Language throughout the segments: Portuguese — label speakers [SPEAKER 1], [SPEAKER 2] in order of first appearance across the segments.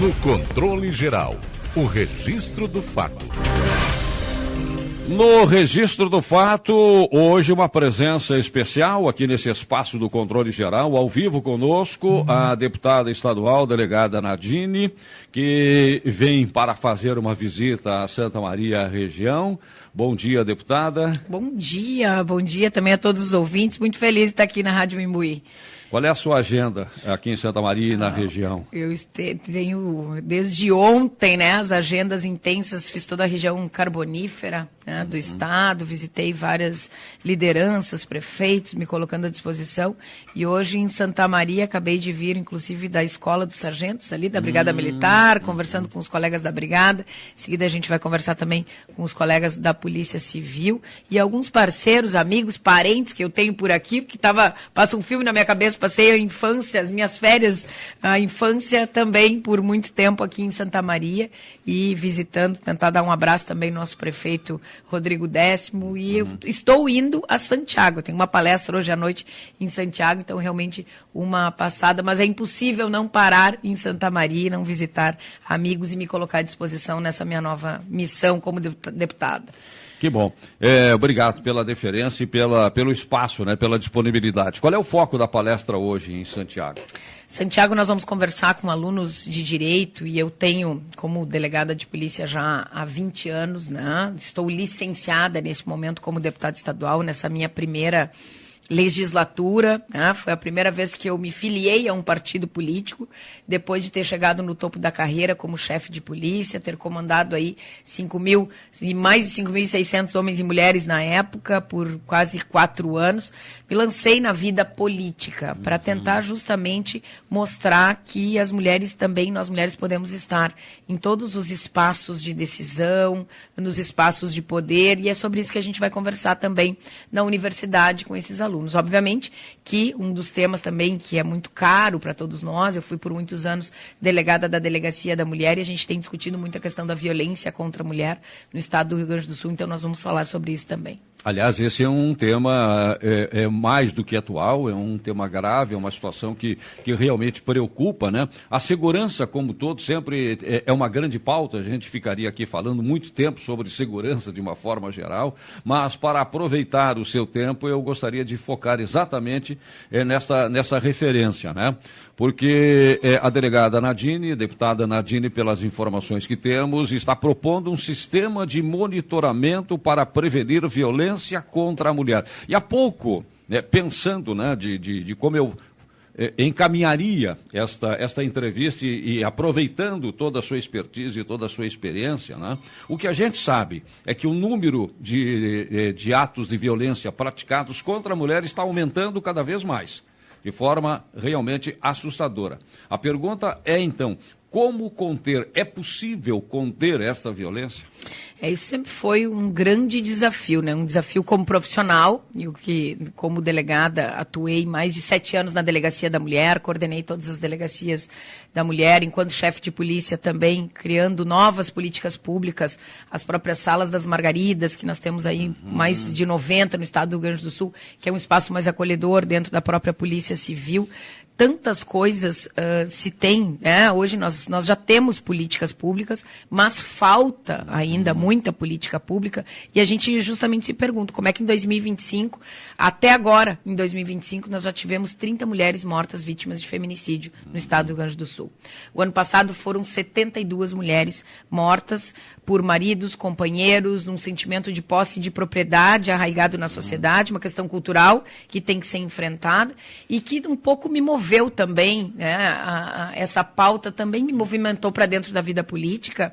[SPEAKER 1] No Controle Geral, o registro do fato. No registro do fato, hoje uma presença especial aqui nesse espaço do Controle Geral, ao vivo conosco, a deputada estadual, delegada Nadine, que vem para fazer uma visita a Santa Maria região. Bom dia, deputada. Bom dia também a todos os ouvintes, muito feliz de estar aqui na Rádio Imbuí. Qual é a sua agenda aqui em Santa Maria e na região? Eu tenho desde ontem, né, as agendas intensas, fiz toda a região carbonífera, né, do estado, visitei várias lideranças, prefeitos, me colocando à disposição. E hoje em Santa Maria, acabei de vir, inclusive, da Escola dos Sargentos, ali da Brigada Militar, conversando com os colegas da Brigada. Em seguida a gente vai conversar também com os colegas da Polícia Civil e alguns parceiros, amigos, parentes que eu tenho por aqui, porque passa um filme na minha cabeça. Passei a infância, as minhas férias, a infância também por muito tempo aqui em Santa Maria e visitando, tentar dar um abraço também ao nosso prefeito Rodrigo Décimo e eu estou indo a Santiago, tenho uma palestra hoje à noite em Santiago, então realmente uma passada, mas é impossível não parar em Santa Maria e não visitar amigos e me colocar à disposição nessa minha nova missão como deputada. Que bom. Obrigado pela deferência e pelo espaço, né, pela disponibilidade. Qual é o foco da palestra hoje em Santiago? Santiago, nós vamos conversar com alunos de Direito e eu tenho, como delegada de polícia já há 20 anos, né? Estou licenciada nesse momento como deputada estadual, nessa minha primeira legislatura, né? Foi a primeira vez que eu me filiei a um partido político, depois de ter chegado no topo da carreira como chefe de polícia, ter comandado aí mais de 5.600 homens e mulheres na época, por quase 4 anos. Me lancei na vida política para tentar justamente mostrar que nós mulheres podemos estar em todos os espaços de decisão, nos espaços de poder, e é sobre isso que a gente vai conversar também na universidade com esses alunos. Obviamente que um dos temas também que é muito caro para todos nós, eu fui por muitos anos delegada da Delegacia da Mulher e a gente tem discutido muito a questão da violência contra a mulher no estado do Rio Grande do Sul, então nós vamos falar sobre isso também. Aliás, esse é um tema mais do que atual, é um tema grave, é uma situação que realmente preocupa, né? A segurança, como todo, sempre é uma grande pauta, a gente ficaria aqui falando muito tempo sobre segurança de uma forma geral, mas para aproveitar o seu tempo, eu gostaria de focar exatamente nessa referência, né? Porque a delegada Nadine, a deputada Nadine, pelas informações que temos, está propondo um sistema de monitoramento para prevenir violência contra a mulher. E há pouco, pensando, né, de como eu encaminharia esta entrevista e aproveitando toda a sua expertise e toda a sua experiência, né, o que a gente sabe é que o número de atos de violência praticados contra a mulher está aumentando cada vez mais, de forma realmente assustadora. A pergunta é, então, como conter? É possível conter esta violência? Isso sempre foi um grande desafio, né? Um desafio como profissional, eu que como delegada atuei mais de 7 anos na Delegacia da Mulher, coordenei todas as delegacias da mulher, enquanto chefe de polícia também, criando novas políticas públicas, as próprias salas das Margaridas, que nós temos aí mais de 90 no estado do Rio Grande do Sul, que é um espaço mais acolhedor dentro da própria Polícia Civil. Tantas coisas se tem, né? Hoje nós já temos políticas públicas, mas falta ainda muita política pública e a gente justamente se pergunta como é que em 2025, até agora, em 2025, nós já tivemos 30 mulheres mortas vítimas de feminicídio no estado do Rio Grande do Sul. O ano passado foram 72 mulheres mortas por maridos, companheiros, num sentimento de posse de propriedade arraigado na sociedade, uma questão cultural que tem que ser enfrentada e que um pouco me moveu também, né, essa pauta também me movimentou para dentro da vida política,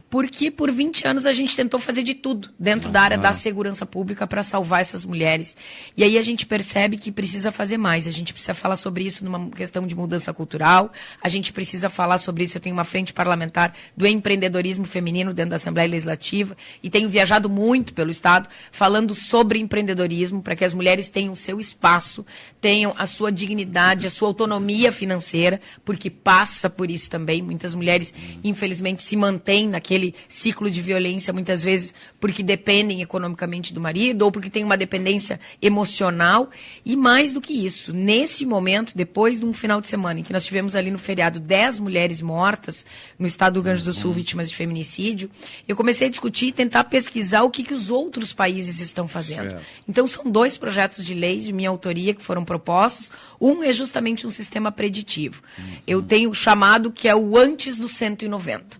[SPEAKER 1] porque por 20 anos a gente tentou fazer de tudo dentro da área da segurança pública para salvar essas mulheres. E aí a gente percebe que precisa fazer mais, a gente precisa falar sobre isso numa questão de mudança cultural, a gente precisa falar sobre isso, eu tenho uma frente parlamentar do empreendedorismo feminino dentro da Assembleia Legislativa e tenho viajado muito pelo Estado falando sobre empreendedorismo para que as mulheres tenham o seu espaço, tenham a sua dignidade, a sua
[SPEAKER 2] autonomia financeira, porque passa por isso também. Muitas mulheres, infelizmente, se mantêm naquele ciclo de violência, muitas vezes porque dependem economicamente do marido ou porque têm uma dependência emocional. E mais do que isso, nesse momento, depois de um final de semana em que nós tivemos ali no feriado 10 mulheres mortas no estado do Rio Grande do Sul, vítimas de feminicídio, eu comecei a discutir e tentar pesquisar o que os outros países estão fazendo. Então, são 2 projetos de lei de minha autoria que foram propostos. Um é justamente um sistema preditivo. Eu tenho chamado que é o antes do 190.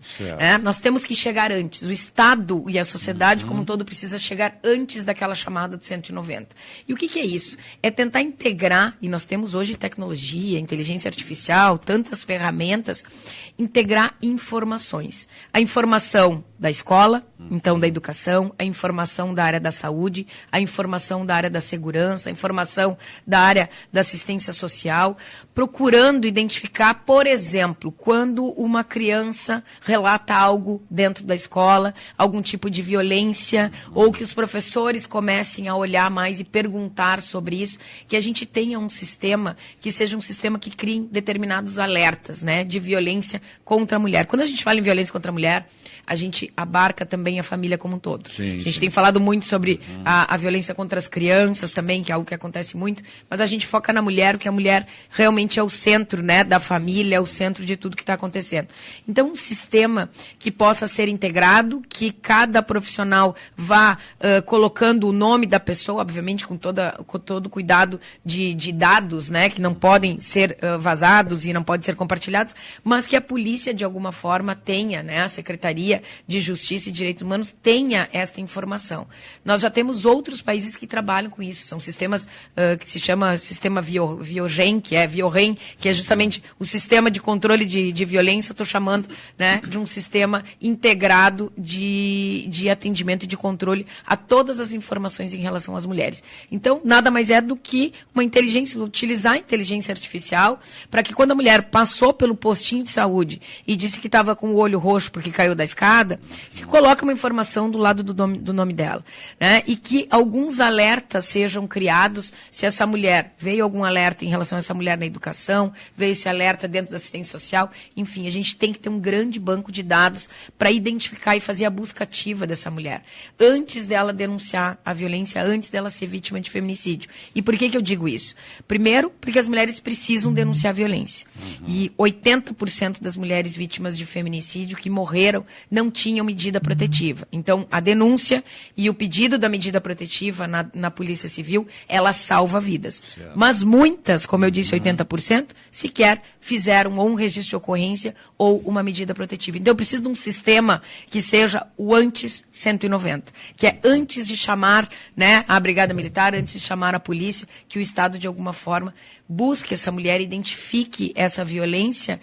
[SPEAKER 2] Nós temos que chegar antes. O Estado e a sociedade como um todo precisa chegar antes daquela chamada do 190. E o que é isso? É tentar integrar, e nós temos hoje tecnologia, inteligência artificial, tantas ferramentas, integrar informações. A informação da escola, então da educação, a informação da área da saúde, a informação da área da segurança, a informação da área da assistência social, procurando identificar, por exemplo, quando uma criança relata algo dentro da escola, algum tipo de violência, ou que os professores comecem a olhar mais e perguntar sobre isso, que a gente tenha um sistema que seja um sistema que crie determinados alertas, né, de violência contra a mulher. Quando a gente fala em violência contra a mulher, a gente abarca também a família como um todo. A gente tem falado muito sobre a violência contra as crianças também, que é algo que acontece muito, mas a gente foca na mulher, porque a mulher realmente é o centro, né, da família, é o centro de tudo que está acontecendo. Então, um sistema que possa ser integrado, que cada profissional vá colocando o nome da pessoa, obviamente com todo cuidado de dados, né, que não podem ser vazados e não podem ser compartilhados, mas que a polícia, de alguma forma, tenha, né, a Secretaria de Justiça e Direitos Humanos tenha esta informação. Nós já temos outros países que trabalham com isso, são sistemas que se chama sistema Viogen, que é justamente o sistema de controle de violência, eu estou chamando, né, de um sistema integrado de atendimento e de controle a todas as informações em relação às mulheres. Então, nada mais é do que uma inteligência, utilizar a inteligência artificial para que quando a mulher passou pelo postinho de saúde e disse que estava com o olho roxo porque caiu da escada, se coloca uma informação do lado do nome dela, né? E que alguns alertas sejam criados se essa mulher, veio algum alerta em relação a essa mulher na educação, veio esse alerta dentro da assistência social, enfim, a gente tem que ter um grande banco de dados para identificar e fazer a busca ativa dessa mulher, antes dela denunciar a violência, antes dela ser vítima de feminicídio. E por que eu digo isso? Primeiro, porque as mulheres precisam denunciar a violência. E 80% das mulheres vítimas de feminicídio que morreram não tinham medida protetiva. Então, a denúncia e o pedido da medida protetiva na Polícia Civil, ela salva vidas. Certo. Mas muitas, como eu disse, 80%, sequer fizeram ou um registro de ocorrência ou uma medida protetiva. Então, eu preciso de um sistema que seja o antes 190, que é antes de chamar, né, a Brigada Militar, antes de chamar a polícia, que o Estado, de alguma forma, busque essa mulher, identifique essa violência.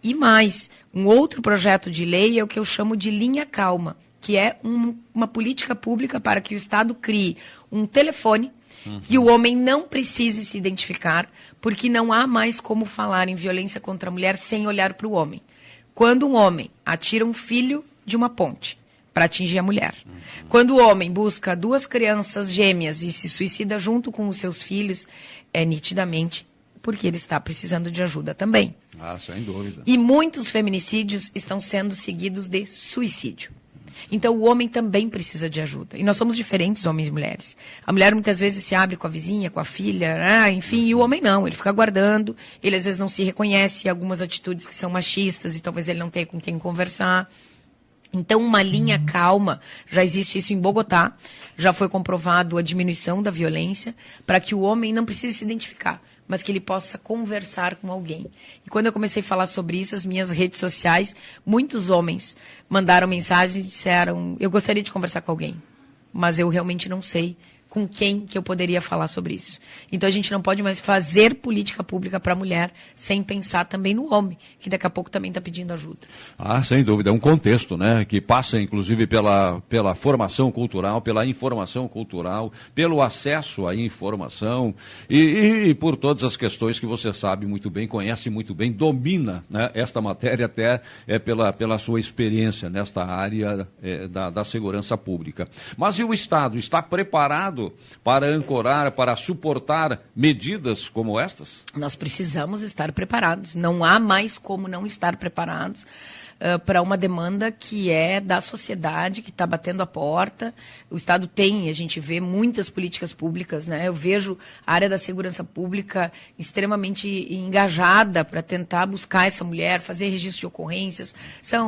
[SPEAKER 2] E mais, um outro projeto de lei é o que eu chamo de linha calma, que é uma política pública para que o Estado crie um telefone que o homem não precise se identificar, porque não há mais como falar em violência contra a mulher sem olhar para o homem. Quando um homem atira um filho de uma ponte para atingir a mulher, quando o homem busca 2 crianças gêmeas e se suicida junto com os seus filhos, é nitidamente porque ele está precisando de ajuda também.
[SPEAKER 1] Ah, sem dúvida.
[SPEAKER 2] E muitos feminicídios estão sendo seguidos de suicídio. Então, o homem também precisa de ajuda. E nós somos diferentes, homens e mulheres. A mulher muitas vezes se abre com a vizinha, com a filha, enfim, e o homem não. Ele fica guardando, ele às vezes não se reconhece algumas atitudes que são machistas e talvez ele não tenha com quem conversar. Então, uma linha calma, já existe isso em Bogotá, já foi comprovado a diminuição da violência, para que o homem não precise se identificar, mas que ele possa conversar com alguém. E quando eu comecei a falar sobre isso, as minhas redes sociais, muitos homens mandaram mensagens e disseram, eu gostaria de conversar com alguém, mas eu realmente não sei com quem que eu poderia falar sobre isso. Então a gente não pode mais fazer política pública para a mulher sem pensar também no homem, que daqui a pouco também está pedindo ajuda. Ah,
[SPEAKER 1] sem dúvida, é um contexto, né, que passa inclusive pela formação cultural, pela informação cultural, pelo acesso à informação e por todas as questões que você sabe muito bem, conhece muito bem, domina, né, esta matéria até pela sua experiência nesta área da segurança pública. Mas e o Estado está preparado centro para ancorar, para suportar medidas como estas?
[SPEAKER 2] Nós precisamos estar preparados. Não há mais como não estar preparados para uma demanda que é da sociedade, que está batendo a porta. O Estado tem, a gente vê muitas políticas públicas, né? Eu vejo a área da segurança pública extremamente engajada para tentar buscar essa mulher, fazer registro de ocorrências.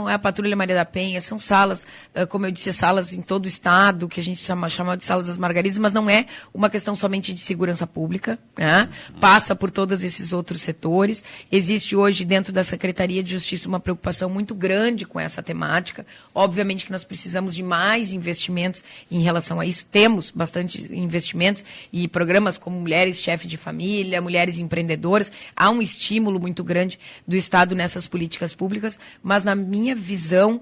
[SPEAKER 2] É a Patrulha Maria da Penha, são salas, como eu disse, salas em todo o Estado, que a gente chama de Salas das Margaridas, mas não é uma questão somente de segurança pública, né? Passa por todos esses outros setores. Existe hoje, dentro da Secretaria de Justiça, uma preocupação muito grande com essa temática. Obviamente que nós precisamos de mais investimentos em relação a isso. Temos bastante investimentos e programas como Mulheres Chefe de Família, Mulheres Empreendedoras. Há um estímulo muito grande do Estado nessas políticas públicas, mas na minha visão,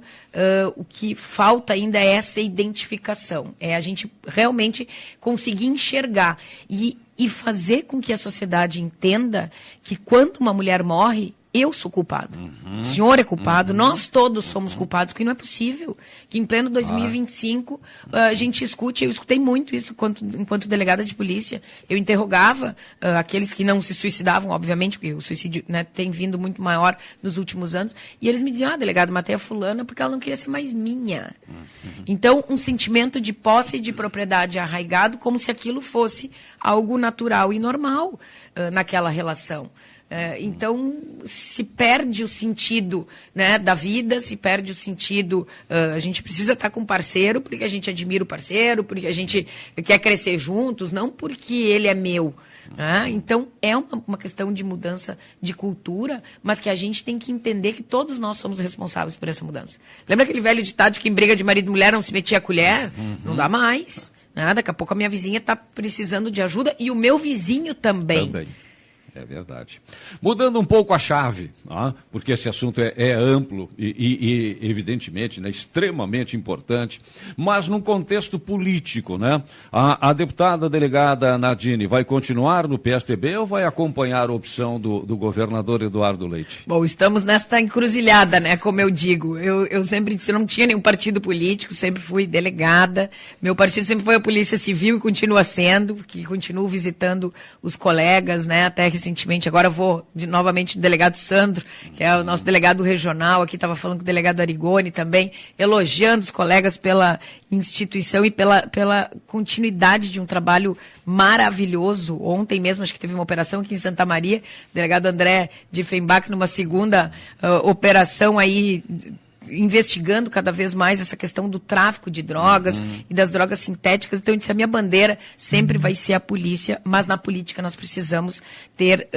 [SPEAKER 2] o que falta ainda é essa identificação. É a gente realmente conseguir enxergar e fazer com que a sociedade entenda que quando uma mulher morre, eu sou culpado. O senhor é culpado, nós todos somos culpados, porque não é possível que em pleno 2025 a gente escute. Eu escutei muito isso enquanto delegada de polícia. Eu interrogava aqueles que não se suicidavam, obviamente, porque o suicídio, né, tem vindo muito maior nos últimos anos, e eles me diziam: delegado, matei a fulana porque ela não queria ser mais minha. Então, um sentimento de posse e de propriedade arraigado, como se aquilo fosse algo natural e normal naquela relação. Então, se perde o sentido, né, da vida, se perde o sentido. A gente precisa estar com um parceiro porque a gente admira o parceiro, porque a gente quer crescer juntos, não porque ele é meu. Então, é uma questão de mudança de cultura, mas que a gente tem que entender que todos nós somos responsáveis por essa mudança. Lembra aquele velho ditado que em briga de marido e mulher não se metia a colher? Não dá mais. Daqui a pouco a minha vizinha está precisando de ajuda e o meu vizinho também.
[SPEAKER 1] É verdade. Mudando um pouco a chave, porque esse assunto é amplo e evidentemente, né, extremamente importante, mas num contexto político, né? A deputada delegada Nadine vai continuar no PSDB ou vai acompanhar a opção do governador Eduardo Leite?
[SPEAKER 2] Bom, estamos nesta encruzilhada, né? Como eu digo, eu sempre disse, eu não tinha nenhum partido político, sempre fui delegada. Meu partido sempre foi a Polícia Civil e continua sendo, porque continuo visitando os colegas, né? Até recentemente, agora vou novamente no delegado Sandro, que é o nosso delegado regional, aqui estava falando com o delegado Arigoni também, elogiando os colegas pela instituição e pela continuidade de um trabalho maravilhoso. Ontem mesmo, acho que teve uma operação aqui em Santa Maria, o delegado André Diefenbach, numa segunda operação aí, investigando cada vez mais essa questão do tráfico de drogas e das drogas sintéticas. Então, eu disse, a minha bandeira sempre vai ser a polícia, mas na política nós precisamos ter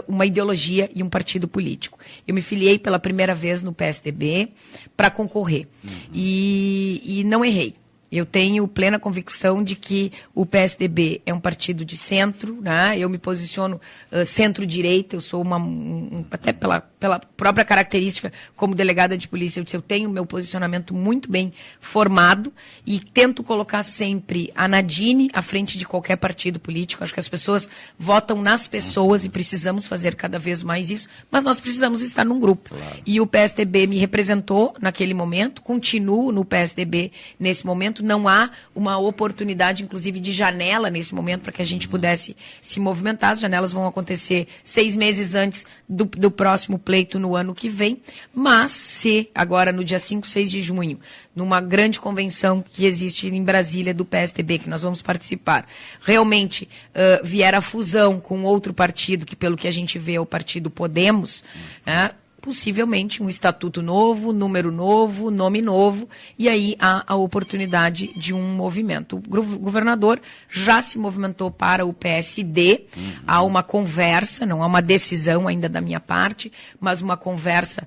[SPEAKER 2] uma ideologia e um partido político. Eu me filiei pela primeira vez no PSDB para concorrer e não errei. Eu tenho plena convicção de que o PSDB é um partido de centro, né? Eu me posiciono centro-direita, eu sou até pela própria característica como delegada de polícia, eu tenho meu posicionamento muito bem formado e tento colocar sempre a Nadine à frente de qualquer partido político. Acho que as pessoas votam nas pessoas e precisamos fazer cada vez mais isso, mas nós precisamos estar num grupo. Claro. E o PSDB me representou naquele momento, continuo no PSDB nesse momento. Não há uma oportunidade, inclusive, de janela nesse momento para que a gente pudesse se movimentar. As janelas vão acontecer 6 meses antes do próximo pleito no ano que vem. Mas se agora no dia 5, 6 de junho, numa grande convenção que existe em Brasília do PSDB, que nós vamos participar, realmente vier a fusão com outro partido, que pelo que a gente vê é o partido Podemos, possivelmente um estatuto novo, número novo, nome novo, e aí há a oportunidade de um movimento. O governador já se movimentou para o PSD, há uma conversa, não há uma decisão ainda da minha parte, mas uma conversa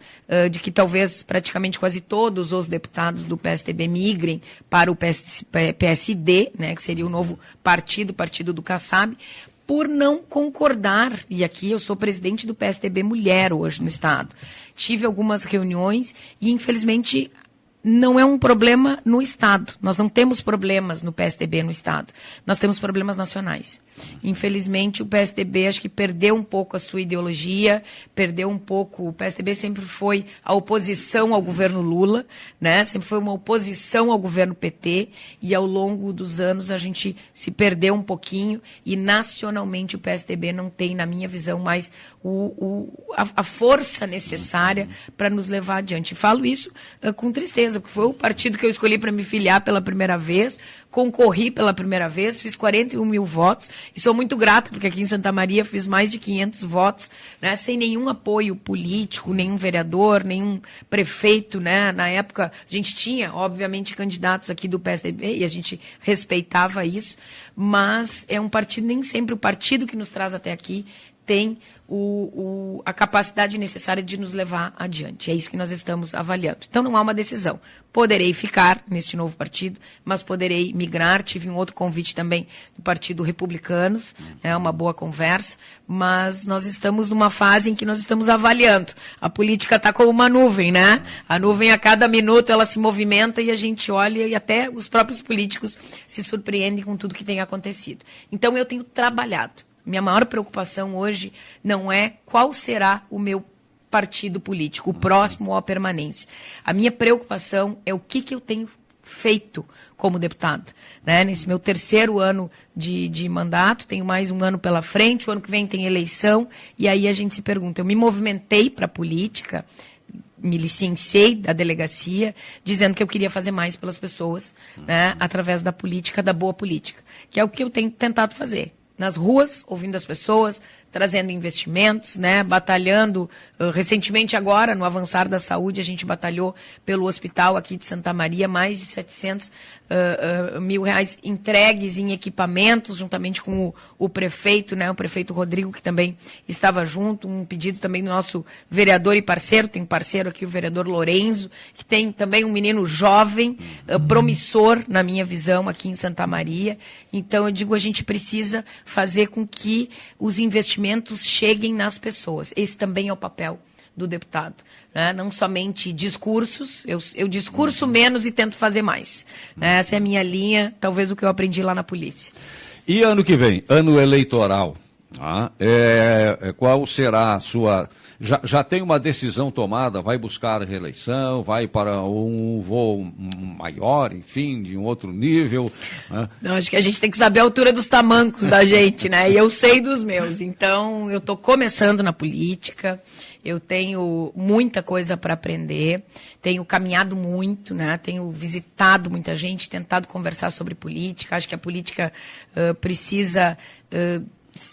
[SPEAKER 2] de que talvez praticamente quase todos os deputados do PSDB migrem para o PSD, né, que seria o novo partido do Kassab, por não concordar, e aqui eu sou presidente do PSDB Mulher hoje no Estado. Tive algumas reuniões e, infelizmente, não é um problema no Estado. Nós não temos problemas no PSDB no Estado. Nós temos problemas nacionais. Infelizmente, o PSDB acho que perdeu um pouco a sua ideologia, perdeu um pouco... O PSDB sempre foi a oposição ao governo Lula, né? Sempre foi uma oposição ao governo PT, e ao longo dos anos a gente se perdeu um pouquinho, e nacionalmente o PSDB não tem, na minha visão, mais a força necessária para nos levar adiante. E falo isso com tristeza, porque foi o partido que eu escolhi para me filiar pela primeira vez, concorri pela primeira vez, fiz 41 mil votos, e sou muito grata, porque aqui em Santa Maria fiz mais de 500 votos, né, sem nenhum apoio político, nenhum vereador, nenhum prefeito, né? Na época a gente tinha, obviamente, candidatos aqui do PSDB, e a gente respeitava isso, mas é um partido, nem sempre o partido que nos traz até aqui tem a capacidade necessária de nos levar adiante. É isso que nós estamos avaliando. Então não há uma decisão. Poderei ficar neste novo partido, mas poderei migrar. Tive um outro convite também do Partido Republicanos, uma boa conversa, mas nós estamos numa fase em que nós estamos avaliando. A política está como uma nuvem, né? A nuvem, a cada minuto, ela se movimenta e a gente olha, e até os próprios políticos se surpreendem com tudo que tem acontecido. Então eu tenho trabalhado. Minha maior preocupação hoje não é qual será o meu partido político, o próximo ou a permanência. A minha preocupação é o que eu tenho feito como deputada. Né? Nesse meu 3º ano de mandato, tenho mais um ano pela frente, o ano que vem tem eleição, e aí a gente se pergunta, eu me movimentei para a política, me licenciei da delegacia, dizendo que eu queria fazer mais pelas pessoas, né? Através da política, da boa política, que é o que eu tenho tentado fazer. Nas ruas, ouvindo as pessoas, trazendo investimentos, né, batalhando. Recentemente agora, no Avançar da Saúde, a gente batalhou pelo hospital aqui de Santa Maria, mais de 700 mil reais entregues em equipamentos, juntamente com o prefeito, né, o prefeito Rodrigo, que também estava junto, um pedido também do nosso vereador e parceiro, tem um parceiro aqui, o vereador Lorenzo, que tem também um menino jovem, promissor, na minha visão, aqui em Santa Maria. Então, eu digo, a gente precisa fazer com que os investimentos cheguem nas pessoas. Esse também é o papel do deputado, né? Não somente discursos, eu discurso menos e tento fazer mais. Essa é a minha linha, talvez o que eu aprendi lá na polícia.
[SPEAKER 1] E ano que vem, ano eleitoral, qual será a sua... Já tem uma decisão tomada, vai buscar a reeleição, vai para um voo maior, enfim, de um outro nível? Né?
[SPEAKER 2] Não, acho que a gente tem que saber a altura dos tamancos da gente, né? E eu sei dos meus. Então, eu estou começando na política, eu tenho muita coisa para aprender, tenho caminhado muito, né? Tenho visitado muita gente, tentado conversar sobre política. Acho que a política precisa...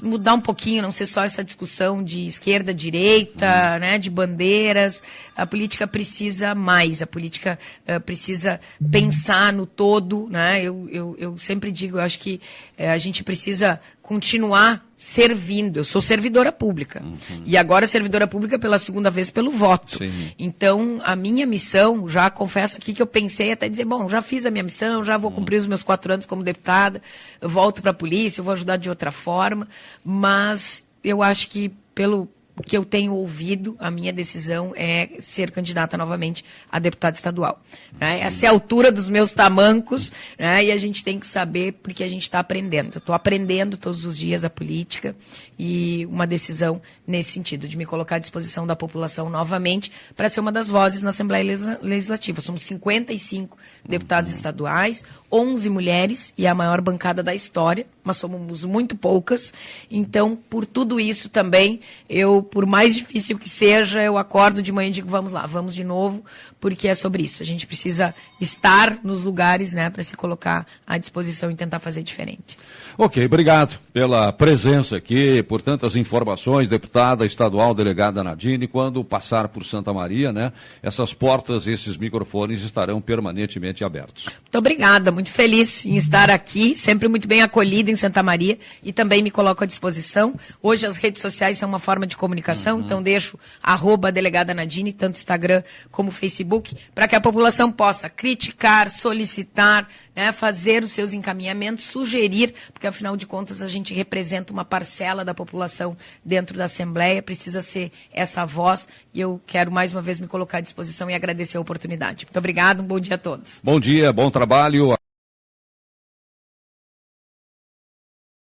[SPEAKER 2] mudar um pouquinho, não ser só essa discussão de esquerda, direita, né, de bandeiras. A política precisa mais, a política precisa pensar no todo, né? Eu sempre digo, eu acho que a gente precisa continuar servindo. Eu sou servidora pública. E agora servidora pública pela 2ª vez pelo voto. Sim. Então, a minha missão, já confesso aqui que eu pensei até dizer, bom, já fiz a minha missão, já vou cumprir os meus 4 anos como deputada, eu volto para a polícia, eu vou ajudar de outra forma, mas eu acho que pelo que eu tenho ouvido, a minha decisão é ser candidata novamente a deputada estadual. Né? Essa é a altura dos meus tamancos, né? E a gente tem que saber, porque a gente está aprendendo. Eu estou aprendendo todos os dias a política, e uma decisão nesse sentido, de me colocar à disposição da população novamente para ser uma das vozes na Assembleia Legislativa. Somos 55 deputados estaduais, 11 mulheres, e a maior bancada da história, mas somos muito poucas. Então, por tudo isso também, por mais difícil que seja, eu acordo de manhã e digo, vamos lá, vamos de novo, porque é sobre isso. A gente precisa estar nos lugares, né, para se colocar à disposição e tentar fazer diferente.
[SPEAKER 1] Ok, obrigado pela presença aqui, por tantas informações, deputada estadual, delegada Nadine. Quando passar por Santa Maria, né, essas portas, esses microfones estarão permanentemente abertos.
[SPEAKER 2] Muito obrigada, muito feliz em estar aqui, sempre muito bem acolhida em Santa Maria, e também me coloco à disposição. Hoje as redes sociais são uma forma de comunicação, então deixo @delegada Nadine, tanto Instagram como Facebook, para que a população possa criticar, solicitar, né, fazer os seus encaminhamentos, sugerir, porque afinal de contas a gente gente representa uma parcela da população dentro da Assembleia, precisa ser essa voz, e eu quero mais uma vez me colocar à disposição e agradecer a oportunidade. Muito obrigado, um bom dia a todos.
[SPEAKER 1] Bom dia, bom trabalho.